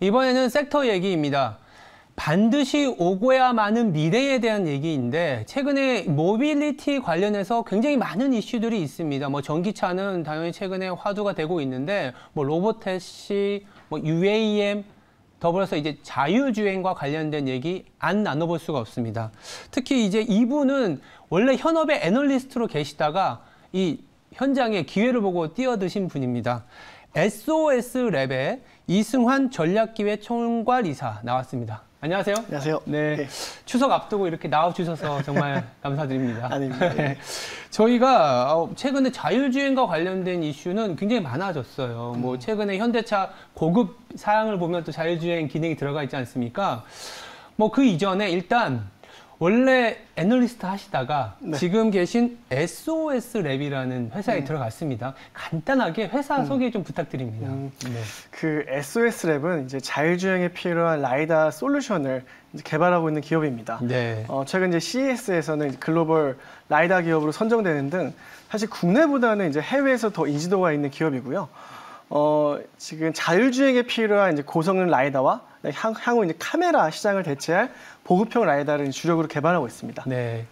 이번에는 섹터 얘기입니다. 반드시 오고야마는 미래에 대한 얘기인데 최근에 모빌리티 관련해서 굉장히 많은 이슈들이 있습니다. 뭐 전기차는 당연히 최근에 화두가 되고 있는데 뭐 로보택시, 뭐 UAM 더불어서 이제 자율주행과 관련된 얘기 안 나눠볼 수가 없습니다. 특히 이제 이분은 원래 현업의 애널리스트로 계시다가 이 현장에 기회를 보고 뛰어드신 분입니다. SOS랩의 이승환 전략기획 총괄이사 나왔습니다. 안녕하세요. 안녕하세요. 네. 네. 추석 앞두고 이렇게 나와주셔서 정말 감사드립니다. 아닙니다. 네. 저희가 최근에 자율주행과 관련된 이슈는 굉장히 많아졌어요. 뭐 최근에 현대차 고급 사양을 보면 또 자율주행 기능이 들어가 있지 않습니까? 뭐 그 이전에 일단 원래 애널리스트 하시다가 네. 지금 계신 SOS랩이라는 회사에 들어갔습니다. 간단하게 회사 소개 좀 부탁드립니다. 네. 그 SOS랩은 이제 자율주행에 필요한 라이다 솔루션을 이제 개발하고 있는 기업입니다. 네. 최근 이제 CES에서는 글로벌 라이다 기업으로 선정되는 등 사실 국내보다는 이제 해외에서 더 인지도가 있는 기업이고요. 지금 자율주행에 필요한 이제 고성능 라이다와 향후 이제 카메라 시장을 대체할 보급형 라이다를 주력으로 개발하고 있습니다. 네.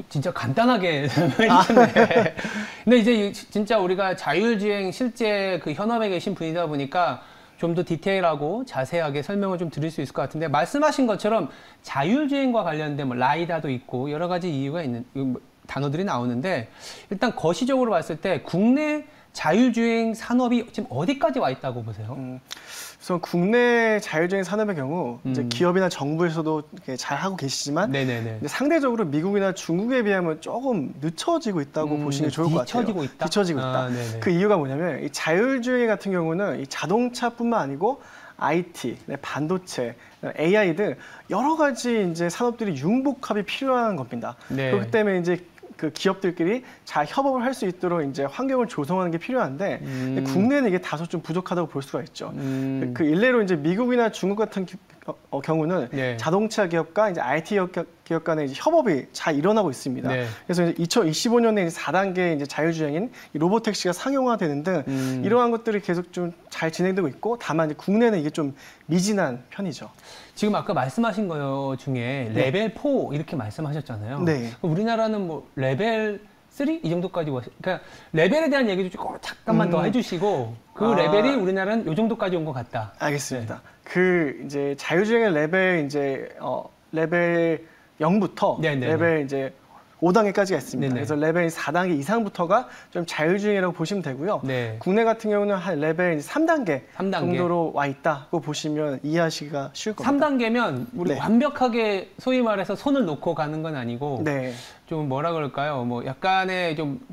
진짜 간단하게 설명해 주셨네. 근데 이제 진짜 우리가 자율주행 실제 그 현업에 계신 분이다 보니까 좀 더 디테일하고 자세하게 설명을 좀 드릴 수 있을 것 같은데 말씀하신 것처럼 자율주행과 관련된 뭐 라이다도 있고 여러 가지 이유가 있는 단어들이 나오는데 일단 거시적으로 봤을 때 국내 자율주행 산업이 지금 어디까지 와 있다고 보세요? 우선 국내 자율주행 산업의 경우 이제 기업이나 정부에서도 잘 하고 계시지만 이제 상대적으로 미국이나 중국에 비하면 조금 늦춰지고 있다고 보시는 게 좋을 것 같아요. 뒤처지고 있다? 뒤처지고 있다. 그 이유가 뭐냐면 이 자율주행 같은 경우는 이 자동차뿐만 아니고 IT, 반도체, AI 등 여러 가지 이제 산업들이 융복합이 필요한 겁니다. 그렇기 때문에 이제 그 기업들끼리 잘 협업을 할 수 있도록 이제 환경을 조성하는 게 필요한데 국내는 이게 다소 좀 부족하다고 볼 수가 있죠. 그 일례로 이제 미국이나 중국 같은 경우는 자동차 기업과 이제 IT 기업 간의 이제 협업이 잘 일어나고 있습니다. 그래서 이제 2025년에 이제 4단계 이제 자율주행인 로보택시가 상용화되는 등 이러한 것들이 계속 좀 잘 진행되고 있고 다만 이제 국내는 이게 좀 미진한 편이죠. 지금 아까 말씀하신 거 중에 레벨 4 이렇게 말씀하셨잖아요. 우리나라는 뭐 레벨 3 이 정도까지 그러니까 레벨에 대한 얘기도 조금 잠깐만 더 해주시고 그 레벨이 우리나라는 이 정도까지 온 것 같다. 알겠습니다. 그 이제 자율주행의 레벨 이제 레벨 0부터 레벨 이제 5단계까지가 있습니다. 그래서 레벨 4단계 이상부터가 좀 자율주행이라고 보시면 되고요. 국내 같은 경우는 한 레벨 3단계 정도로 와 있다고 보시면 이해하시기가 쉬울 겁니다. 3단계면 우리 완벽하게 소위 말해서 손을 놓고 가는 건 아니고 좀 뭐라 그럴까요? 뭐 약간의 좀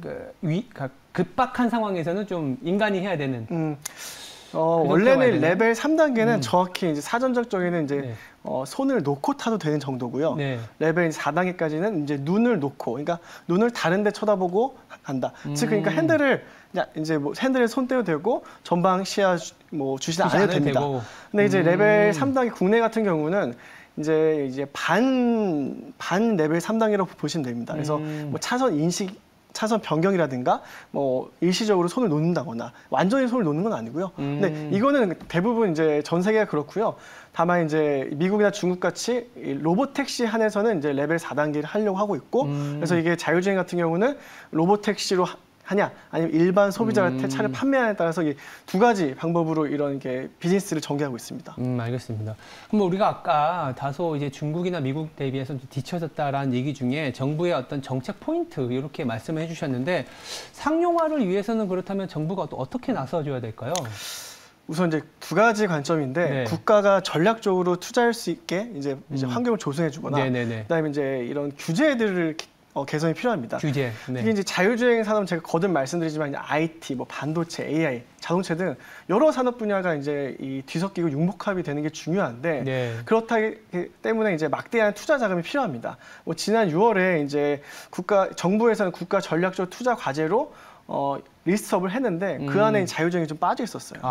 급박한 상황에서는 좀 인간이 해야 되는. 원래는 레벨 3단계는 정확히 이제 사전적적에는 이제 손을 놓고 타도 되는 정도고요. 레벨 4단계까지는 이제 눈을 놓고, 그러니까 눈을 다른 데 쳐다보고 간다. 즉, 그러니까 핸들을 이제 뭐 핸들에 손 떼도 되고 전방 시야 뭐 주시 안 해도 됩니다. 근데 이제 레벨 3단계 국내 같은 경우는 이제 반 레벨 3단계라고 보시면 됩니다. 그래서 뭐 차선 변경이라든가 뭐 일시적으로 손을 놓는다거나 완전히 손을 놓는 건 아니고요. 근데 이거는 대부분 이제 전 세계가 그렇고요. 다만 이제 미국이나 중국 같이 로보택시 한에서는 이제 레벨 4단계를 하려고 하고 있고 그래서 이게 자율주행 같은 경우는 로보택시로 하냐 아니면 일반 소비자한테 차를 판매하냐에 따라서 이 두 가지 방법으로 이런 게 비즈니스를 전개하고 있습니다. 알겠습니다. 그럼 우리가 아까 다소 이제 중국이나 미국 대비해서 좀 뒤처졌다라는 얘기 중에 정부의 어떤 정책 포인트 이렇게 말씀을 해주셨는데 상용화를 위해서는 그렇다면 정부가 또 어떻게 나서줘야 될까요? 우선 이제 두 가지 관점인데 국가가 전략적으로 투자할 수 있게 이제 환경을 조성해주거나 그다음에 이제 이런 규제들을 개선이 필요합니다. 규제. 특히 이제 자율주행 산업은 제가 거듭 말씀드리지만 이제 IT, 뭐 반도체, AI, 자동차 등 여러 산업 분야가 이제 이 뒤섞이고 융복합이 되는 게 중요한데 그렇기 때문에 이제 막대한 투자 자금이 필요합니다. 뭐 지난 6월에 이제 정부에서는 국가 전략적 투자 과제로 리스트업을 했는데 그 안에 자율주행이 좀 빠져 있었어요.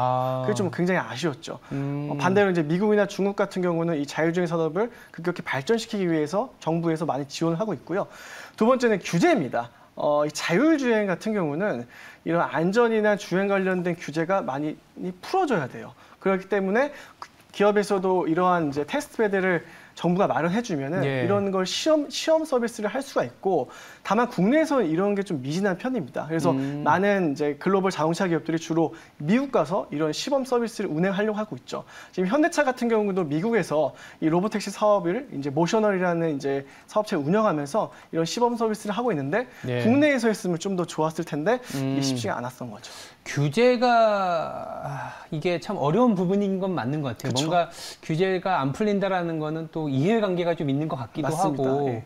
그게 좀 굉장히 아쉬웠죠. 반대로 이제 미국이나 중국 같은 경우는 이 자율주행 산업을 급격히 발전시키기 위해서 정부에서 많이 지원을 하고 있고요. 두 번째는 규제입니다. 이 자율주행 같은 경우는 이런 안전이나 주행 관련된 규제가 많이 풀어져야 돼요. 그렇기 때문에 기업에서도 이러한 이제 테스트 베드를 정부가 마련해주면은 이런 걸 시험 서비스를 할 수가 있고, 다만 국내에서 이런 게 좀 미진한 편입니다. 그래서 많은 이제 글로벌 자동차 기업들이 주로 미국 가서 이런 시범 서비스를 운행하려고 하고 있죠. 지금 현대차 같은 경우도 미국에서 이 로보택시 사업을 이제 모셔널이라는 이제 사업체를 운영하면서 이런 시범 서비스를 하고 있는데 국내에서 했으면 좀 더 좋았을 텐데 이게 쉽지가 않았던 거죠. 규제가 이게 참 어려운 부분인 건 맞는 것 같아요. 그쵸? 뭔가 규제가 안 풀린다라는 거는 또 이해관계가 좀 있는 것 같기도 맞습니다. 하고 예.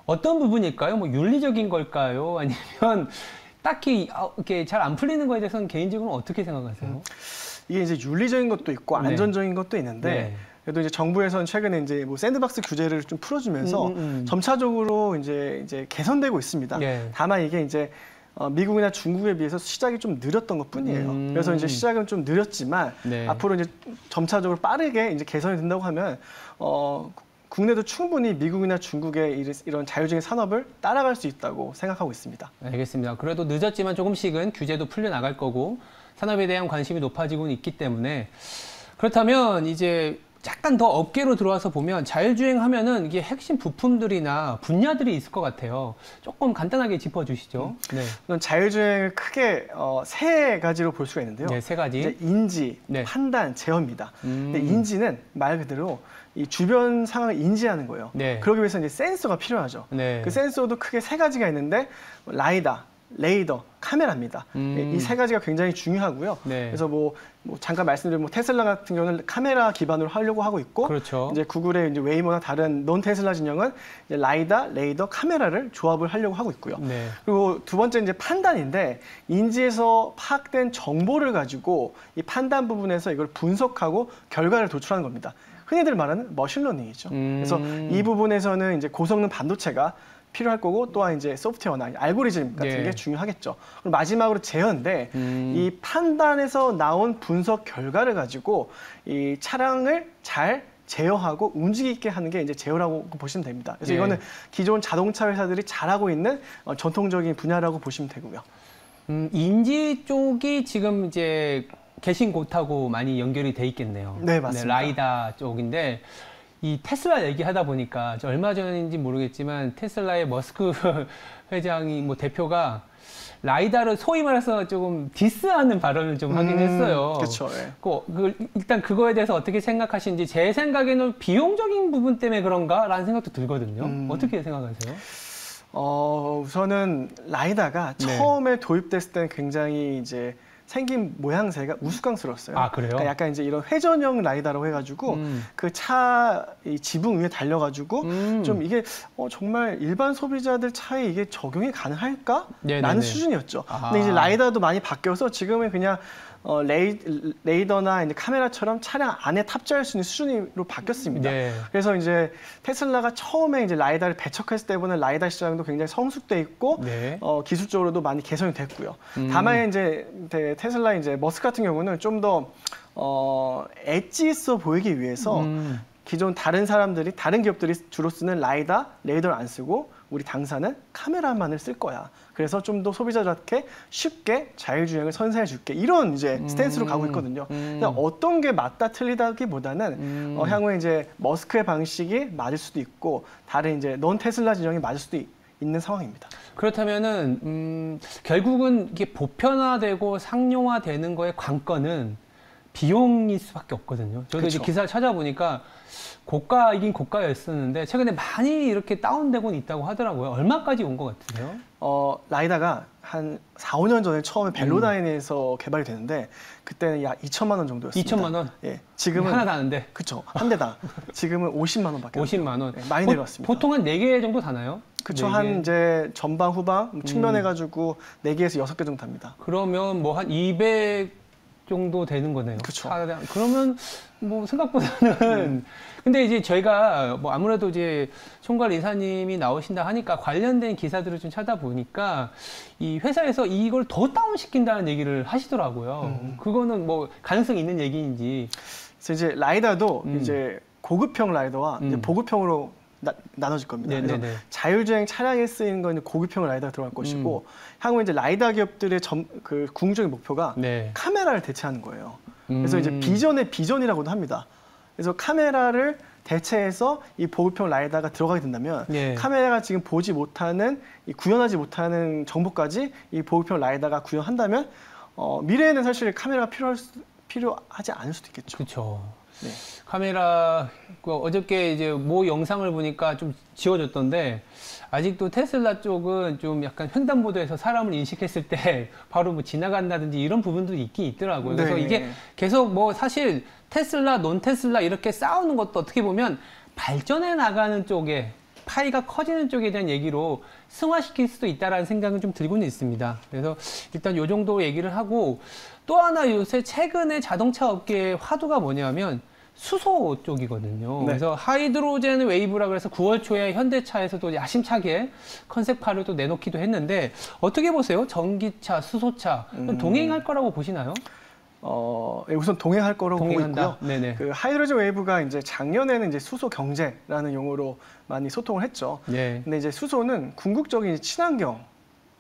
어떤 부분일까요? 뭐 윤리적인 걸까요? 아니면 딱히 이렇게 잘 안 풀리는 거에 대해서는 개인적으로 어떻게 생각하세요? 이게 이제 윤리적인 것도 있고 안전적인 것도 있는데 그래도 이제 정부에서는 최근에 이제 뭐 샌드박스 규제를 좀 풀어주면서 점차적으로 이제 개선되고 있습니다. 다만 이게 이제 미국이나 중국에 비해서 시작이 좀 느렸던 것뿐이에요. 그래서 이제 시작은 좀 느렸지만 앞으로 이제 점차적으로 빠르게 이제 개선이 된다고 하면 국내도 충분히 미국이나 중국의 이런 자율주행 산업을 따라갈 수 있다고 생각하고 있습니다. 알겠습니다. 그래도 늦었지만 조금씩은 규제도 풀려나갈 거고 산업에 대한 관심이 높아지고 있기 때문에 그렇다면 이제 약간 더 업계로 들어와서 보면 자율주행 하면은 이게 핵심 부품들이나 분야들이 있을 것 같아요. 조금 간단하게 짚어주시죠. 네. 자율주행을 크게 세 가지로 볼 수가 있는데요. 네, 세 가지. 이제 인지, 판단, 제어입니다. 근데 인지는 말 그대로 이 주변 상황을 인지하는 거예요. 그러기 위해서 이제 센서가 필요하죠. 그 센서도 크게 세 가지가 있는데 라이다, 레이더, 카메라입니다. 이 세 가지가 굉장히 중요하고요. 그래서 뭐 잠깐 말씀드린 테슬라 같은 경우는 카메라 기반으로 하려고 하고 있고, 이제 구글의 이제 웨이모나 다른 논 테슬라 진영은 이제 라이다, 레이더, 카메라를 조합을 하려고 하고 있고요. 그리고 두 번째 이제 판단인데 인지에서 파악된 정보를 가지고 이 판단 부분에서 이걸 분석하고 결과를 도출하는 겁니다. 흔히들 말하는 머신러닝이죠. 그래서 이 부분에서는 이제 고성능 반도체가 필요할 거고 또한 이제 소프트웨어나 알고리즘 같은 게 중요하겠죠. 그리고 마지막으로 제어인데 이 판단에서 나온 분석 결과를 가지고 이 차량을 잘 제어하고 움직이게 하는 게 이제 제어라고 보시면 됩니다. 그래서 이거는 기존 자동차 회사들이 잘하고 있는 전통적인 분야라고 보시면 되고요. 인지 쪽이 지금 이제 개신 곳하고 많이 연결이 돼 있겠네요. 네, 맞습니다. 라이다 쪽인데 이 테슬라 얘기하다 보니까 얼마 전인지 모르겠지만 테슬라의 머스크 회장이 대표가 라이다를 소위 말해서 조금 디스하는 발언을 좀 하긴 했어요. 그렇죠. 일단 그거에 대해서 어떻게 생각하시는지 제 생각에는 비용적인 부분 때문에 그런가라는 생각도 들거든요. 어떻게 생각하세요? 우선은 라이다가 처음에 도입됐을 때는 굉장히 이제 생긴 모양새가 우스꽝스러웠어요. 아, 그래요? 그러니까 약간 이제 이런 회전형 라이다라고 해가지고 그 차 지붕 위에 달려가지고 좀 이게 정말 일반 소비자들 차에 이게 적용이 가능할까? 라는 수준이었죠. 근데 이제 라이다도 많이 바뀌어서 지금은 그냥 레이더나 이제 카메라처럼 차량 안에 탑재할 수 있는 수준으로 바뀌었습니다. 그래서 이제 테슬라가 처음에 이제 라이다를 배척했을 때보다는 라이다 시장도 굉장히 성숙돼 있고 기술적으로도 많이 개선이 됐고요. 다만 이제 테슬라 이제 머스크 같은 경우는 좀 더 엣지 있어 보이기 위해서 기존 다른 기업들이 주로 쓰는 라이다, 레이더를 안 쓰고 우리 당사는 카메라만을 쓸 거야. 그래서 좀 더 소비자들한테 쉽게 자율주행을 선사해 줄게. 이런 이제 스탠스로 가고 있거든요. 근데 어떤 게 맞다 틀리다기보다는 향후에 이제 머스크의 방식이 맞을 수도 있고 다른 이제 논 테슬라 진영이 맞을 수도 있는 상황입니다. 그렇다면은 결국은 이게 보편화되고 상용화되는 거의 관건은 비용일 수밖에 없거든요. 저도 이제 기사를 찾아보니까 고가이긴 고가였었는데 최근에 많이 이렇게 다운되고 있다고 하더라고요. 얼마까지 온 것 같으세요? 라이다가 한 4, 5년 전에 처음에 벨로다인에서 개발이 되는데 그때는 약 2천만 원 정도였습니다. 2천만 원? 예. 지금은 하나 다는데. 그렇죠. 한 대다. 지금은 50만 원밖에 50만 원. 많이 내려왔습니다. 보통 한 4개 정도 다나요? 그렇죠. 한 이제 전방 후방 측면해 가지고 4개에서 6개 정도 답니다. 그러면 뭐 한 200 정도 되는 거네요. 그렇죠. 그러면 뭐 생각보다는 근데 이제 저희가 뭐 아무래도 이제 총괄 이사님이 나오신다 하니까 관련된 기사들을 좀 찾아보니까 이 회사에서 이걸 더 다운시킨다는 얘기를 하시더라고요. 그거는 뭐 가능성이 있는 얘기인지. 그래서 이제 라이다도 이제 고급형 라이더와 이제 보급형으로 나눠질 겁니다. 그래서 자율주행 차량에 쓰이는 건 고급형 라이다가 들어갈 것이고 향후 이제 라이다 기업들의 궁극적인 목표가 카메라를 대체하는 거예요. 그래서 이제 비전의 비전이라고도 합니다. 그래서 카메라를 대체해서 이 보급형 라이다가 들어가게 된다면 예. 카메라가 지금 보지 못하는, 구현하지 못하는 정보까지 이 보급형 라이다가 구현한다면 미래에는 사실 카메라가 필요하지 않을 수도 있겠죠. 그렇죠. 네. 카메라 어저께 이제 모 영상을 보니까 좀 지워졌던데 아직도 테슬라 쪽은 좀 약간 횡단보도에서 사람을 인식했을 때 바로 뭐 지나간다든지 이런 부분도 있긴 있더라고요. 그래서 네. 이게 계속 뭐 사실 테슬라, 논테슬라 이렇게 싸우는 것도 어떻게 보면 발전해 나가는 쪽에 파이가 커지는 쪽에 대한 얘기로 승화시킬 수도 있다라는 생각은 좀 들고는 있습니다. 그래서 일단 요 정도 얘기를 하고 또 하나 요새 최근에 자동차 업계의 화두가 뭐냐면 수소 쪽이거든요. 네. 그래서 하이드로젠 웨이브라 그래서 9월 초에 현대차에서도 야심차게 컨셉카를 또 내놓기도 했는데 어떻게 보세요? 전기차, 수소차 동행할 거라고 보시나요? 우선 동행할 거라고 동행한다. 보고 있고요. 네네. 그 하이드로젠 웨이브가 이제 작년에는 이제 수소 경제라는 용어로 많이 소통을 했죠. 네. 근데 이제 수소는 궁극적인 친환경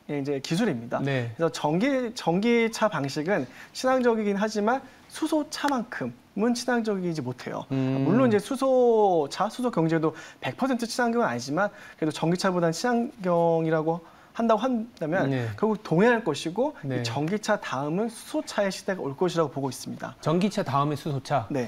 이제 기술입니다. 네. 그래서 전기차 방식은 친환적이긴 하지만 수소차만큼은 친환적이지 못해요. 물론 이제 수소차, 수소 경제도 100% 친환경은 아니지만 그래도 전기차보다는 친환경이라고 한다고 한다면 네. 결국 동행할 것이고 네. 전기차 다음은 수소차의 시대가 올 것이라고 보고 있습니다. 전기차 다음에 수소차? 네.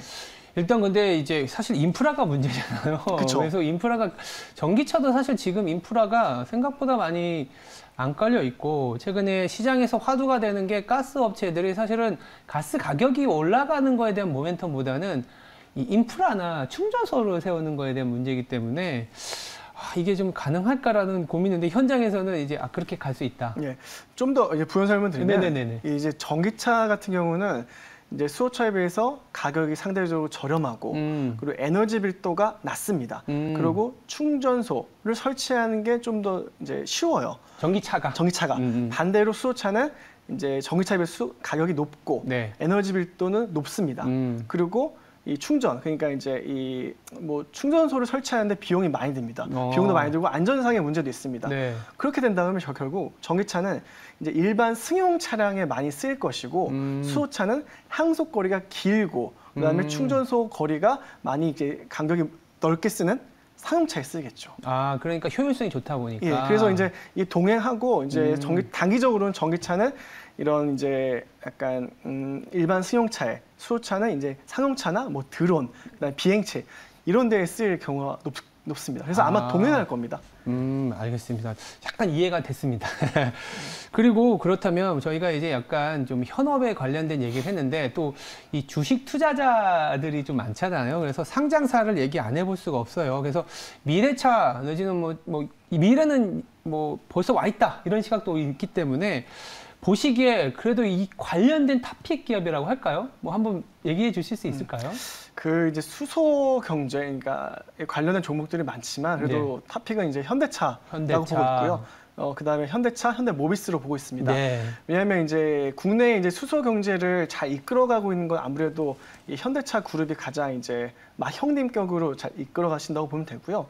일단 근데 이제 사실 인프라가 문제잖아요. 그쵸. 그래서 인프라가 전기차도 사실 지금 인프라가 생각보다 많이 안 깔려 있고 최근에 시장에서 화두가 되는 게 가스 업체들이 사실은 가스 가격이 올라가는 거에 대한 모멘텀보다는 이 인프라나 충전소를 세우는 거에 대한 문제이기 때문에 이게 좀 가능할까라는 고민인데 현장에서는 이제 그렇게 갈 수 있다. 예, 좀 더 이제 부연 설명을 드리면 이제 전기차 같은 경우는 이제 수소차에 비해서 가격이 상대적으로 저렴하고 그리고 에너지 밀도가 낮습니다. 그리고 충전소를 설치하는 게 좀 더 이제 쉬워요. 전기차가. 반대로 수소차는 이제 전기차에 비해서 가격이 높고 네. 에너지 밀도는 높습니다. 그리고 이 충전, 그러니까 이제 이 뭐 충전소를 설치하는데 비용이 많이 듭니다. 비용도 많이 들고 안전상의 문제도 있습니다. 네. 그렇게 된다면 결국 전기차는 이제 일반 승용 차량에 많이 쓰일 것이고 수소차는 항속 거리가 길고 그다음에 충전소 거리가 많이 이제 간격이 넓게 쓰는 상용차에 쓰겠죠. 그러니까 효율성이 좋다 보니까. 예, 그래서 이제 이 동행하고 이제 단기적으로는 전기차는 이런 이제 약간 일반 승용차에 수소차는 이제 상용차나 뭐 드론, 그다음에 비행체 이런 데에 쓰일 경우가 높습니다. 그래서 아마 동행할 겁니다. 알겠습니다. 약간 이해가 됐습니다. 그리고 그렇다면 저희가 이제 약간 좀 현업에 관련된 얘기를 했는데 또 이 주식 투자자들이 좀 많잖아요. 그래서 상장사를 얘기 안 해볼 수가 없어요. 그래서 미래차 내지는 뭐 미래는 뭐 벌써 와 있다 이런 시각도 있기 때문에 보시기에 그래도 이 관련된 탑픽 기업이라고 할까요? 뭐 한번 얘기해 주실 수 있을까요? 그 이제 수소 경제, 그러니까 관련된 종목들이 많지만 그래도 네. 탑픽은 이제 현대차라고 보고 있고요. 그다음에 현대차, 현대모비스로 보고 있습니다. 네. 왜냐하면 이제 국내에 이제 수소 경제를 잘 이끌어가고 있는 건 아무래도 이 현대차 그룹이 가장 이제 형님격으로 잘 이끌어 가신다고 보면 되고요.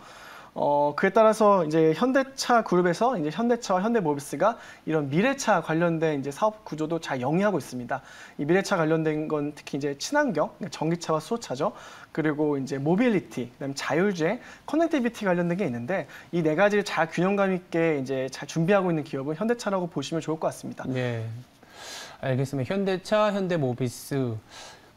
그에 따라서 이제 현대차 그룹에서 이제 현대차와 현대모비스가 이런 미래차 관련된 이제 사업 구조도 잘 영위하고 있습니다. 이 미래차 관련된 건 특히 이제 친환경, 전기차와 수소차죠. 그리고 이제 모빌리티, 그다음에 자율주행, 커넥티비티 관련된 게 있는데 이 네 가지를 잘 균형감 있게 이제 잘 준비하고 있는 기업은 현대차라고 보시면 좋을 것 같습니다. 네, 알겠습니다. 현대차, 현대모비스.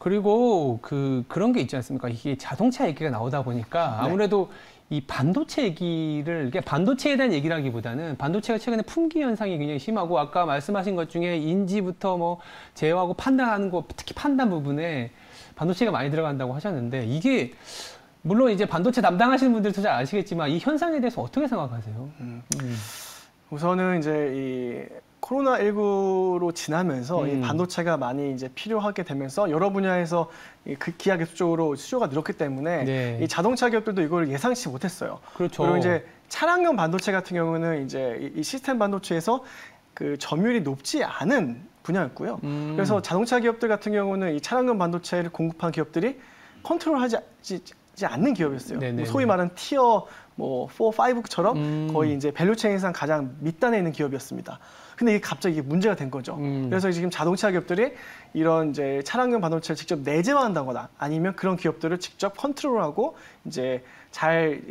그리고 그런 게 있지 않습니까? 이게 자동차 얘기가 나오다 보니까 아무래도 이 반도체 얘기를, 반도체에 대한 얘기라기보다는 반도체가 최근에 품귀 현상이 굉장히 심하고 아까 말씀하신 것 중에 인지부터 뭐 제어하고 판단하는 거, 특히 판단 부분에 반도체가 많이 들어간다고 하셨는데 이게 물론 이제 반도체 담당하시는 분들도 잘 아시겠지만 이 현상에 대해서 어떻게 생각하세요? 우선은 이제 이 코로나19로 지나면서 이 반도체가 많이 이제 필요하게 되면서 여러 분야에서 기하 급속으로 수요가 늘었기 때문에 네. 이 자동차 기업들도 이걸 예상치 못했어요. 그렇죠. 그리고 이제 차량용 반도체 같은 경우는 이제 이 시스템 반도체에서 그 점유율이 높지 않은 분야였고요. 그래서 자동차 기업들 같은 경우는 이 차량용 반도체를 공급한 기업들이 컨트롤하지 않는 기업이었어요. 뭐 소위 말하는 티어 뭐 4, 5처럼 거의 이제 밸류체인상 가장 밑단에 있는 기업이었습니다. 근데 이게 갑자기 문제가 된 거죠. 그래서 지금 자동차 기업들이 이런 이제 차량용 반도체를 직접 내재화한다거나 아니면 그런 기업들을 직접 컨트롤하고 이제 잘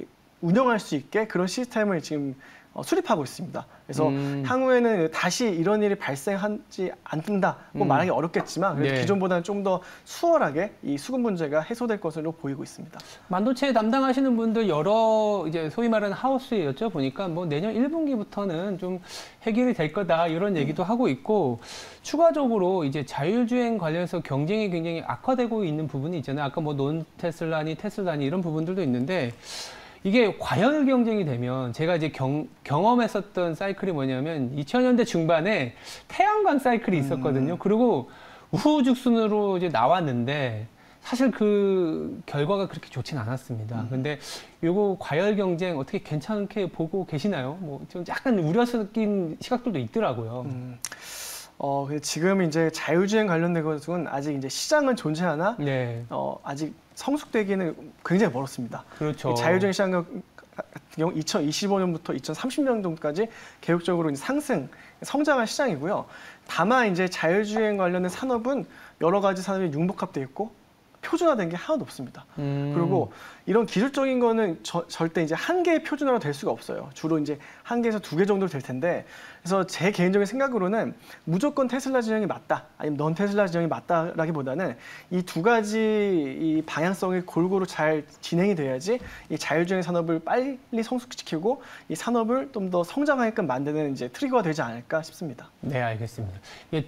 운영할 수 있게 그런 시스템을 지금 수립하고 있습니다. 그래서 향후에는 다시 이런 일이 발생하지 않는다고 말하기 어렵겠지만 그래도 기존보다는 좀 더 수월하게 이 수급 문제가 해소될 것으로 보이고 있습니다. 반도체 담당하시는 분들 여러 이제 소위 말하는 하우스에 여쭤보니까 뭐 내년 1분기부터는 좀 해결이 될 거다 이런 얘기도 하고 있고 추가적으로 이제 자율주행 관련해서 경쟁이 굉장히 악화되고 있는 부분이 있잖아요. 아까 뭐 논 테슬라니 테슬라니 이런 부분들도 있는데 이게 과열 경쟁이 되면 제가 이제 경험했었던 사이클이 뭐냐면 2000년대 중반에 태양광 사이클이 있었거든요. 그리고 우후죽순으로 이제 나왔는데 사실 그 결과가 그렇게 좋진 않았습니다. 근데 요거 과열 경쟁 어떻게 괜찮게 보고 계시나요? 뭐 좀 약간 우려 섞인 시각들도 있더라고요. 지금 이제 자율주행 관련된 것은 아직 이제 시장은 존재하나 아직 성숙되기는 굉장히 멀었습니다. 그렇죠. 자율주행 시장 같은 경우 2025년부터 2030년도까지 계획적으로 이제 성장한 시장이고요. 다만 이제 자율주행 관련된 산업은 여러 가지 산업이 융복합되어 있고 표준화된 게 하나도 없습니다. 그리고 이런 기술적인 거는 절대 이제 한 개의 표준화로 될 수가 없어요. 주로 이제 한 개에서 두 개 정도 될 텐데, 그래서 제 개인적인 생각으로는 무조건 테슬라 진영이 맞다, 아니면 넌 테슬라 진영이 맞다라기보다는 이 두 가지 이 방향성이 골고루 잘 진행이 돼야지 이 자율주행 산업을 빨리 성숙시키고 이 산업을 좀 더 성장하게끔 만드는 이제 트리거가 되지 않을까 싶습니다. 네, 알겠습니다.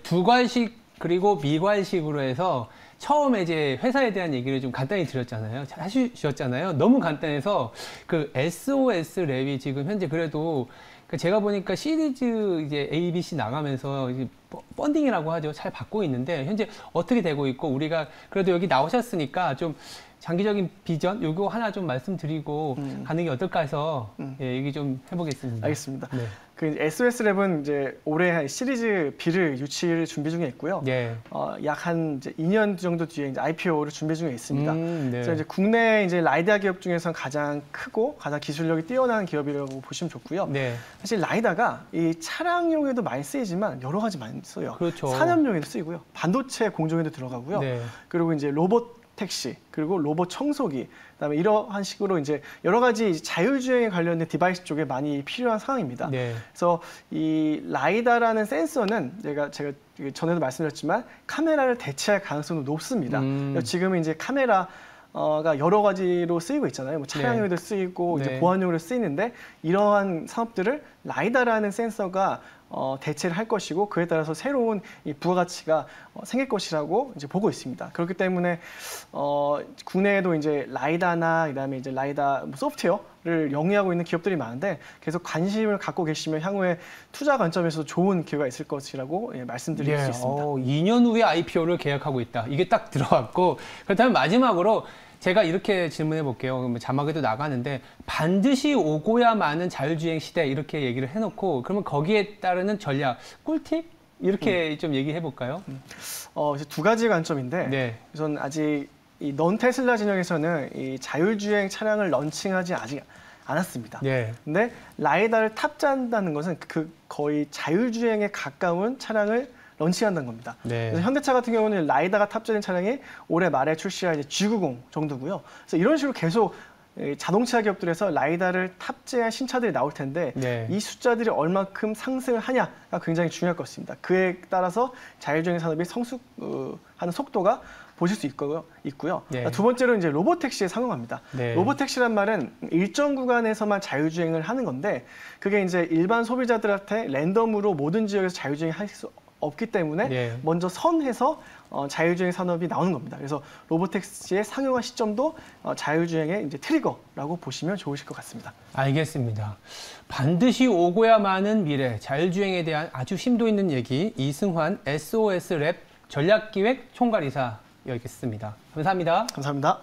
두괄식 그리고 미괄식으로 해서 처음에 이제 회사에 대한 얘기를 좀 간단히 드렸잖아요. 잘 해주셨잖아요. 너무 간단해서 그 SOS 랩이 지금 현재 그래도 제가 보니까 시리즈 이제 A, B, C 나가면서 이제 펀딩이라고 하죠. 잘 받고 있는데 현재 어떻게 되고 있고 우리가 그래도 여기 나오셨으니까 좀 장기적인 비전 요거 하나 좀 말씀드리고 가는 게 어떨까 해서 얘기 좀 해보겠습니다. 알겠습니다. 네. 그 SOS랩은 이제 올해 시리즈 B를 유치를 준비 중에 있고요. 약 한 2년 정도 뒤에 이제 IPO를 준비 중에 있습니다. 그래서 이제 국내 이제 라이다 기업 중에서는 가장 크고 가장 기술력이 뛰어난 기업이라고 보시면 좋고요. 사실 라이다가 이 차량용에도 많이 쓰이지만 여러 가지 많이 써요. 그렇죠. 산업용에도 쓰이고요. 반도체 공정에도 들어가고요. 그리고 이제 로봇 택시, 그리고 로봇 청소기, 그다음에 이러한 식으로 이제 여러 가지 자율주행에 관련된 디바이스 쪽에 많이 필요한 상황입니다. 그래서 이 라이다라는 센서는 제가 전에도 말씀드렸지만 카메라를 대체할 가능성도 높습니다. 지금은 이제 카메라가 여러 가지로 쓰이고 있잖아요. 뭐 차량용에도 쓰이고 이제 보안용으로 쓰이는데 이러한 산업들을 라이다라는 센서가 대체를 할 것이고 그에 따라서 새로운 이 부가가치가 생길 것이라고 이제 보고 있습니다. 그렇기 때문에 국내에도 이제 라이다나 그다음에 이제 라이다 소프트웨어를 영위하고 있는 기업들이 많은데 계속 관심을 갖고 계시면 향후에 투자 관점에서 좋은 기회가 있을 것이라고 말씀드릴 수 있습니다. 2년 후에 IPO를 계획하고 있다. 이게 딱 들어왔고 그렇다면 마지막으로 제가 이렇게 질문해 볼게요. 자막에도 나가는데 반드시 오고야마는 자율주행 시대 이렇게 얘기를 해놓고 그러면 거기에 따르는 전략, 꿀팁? 이렇게 좀 얘기해 볼까요? 이제 두 가지 관점인데 우선 아직 이 넌 테슬라 진영에서는 이 자율주행 차량을 런칭하지 아직 않았습니다. 근데 라이다를 탑재한다는 것은 거의 자율주행에 가까운 차량을 런칭한다는 겁니다. 그래서 현대차 같은 경우는 라이다가 탑재된 차량이 올해 말에 출시할 G90 정도고요. 그래서 이런 식으로 계속 자동차 기업들에서 라이다를 탑재한 신차들이 나올 텐데 이 숫자들이 얼마큼 상승을 하냐가 굉장히 중요할 것입니다. 그에 따라서 자율주행 산업이 성숙하는 속도가 보실 수 있고요. 두 번째로 이제 로봇택시에 상용합니다. 로봇택시란 말은 일정 구간에서만 자율주행을 하는 건데 그게 이제 일반 소비자들한테 랜덤으로 모든 지역에서 자율주행을 할 수 없기 때문에 먼저 선해서 자율주행 산업이 나오는 겁니다. 그래서 로봇택시의 상용화 시점도 자율주행의 이제 트리거라고 보시면 좋으실 것 같습니다. 알겠습니다. 반드시 오고야마는 미래, 자율주행에 대한 아주 심도 있는 얘기 이승환 SOS랩 전략기획 총괄이사였습니다. 감사합니다. 감사합니다.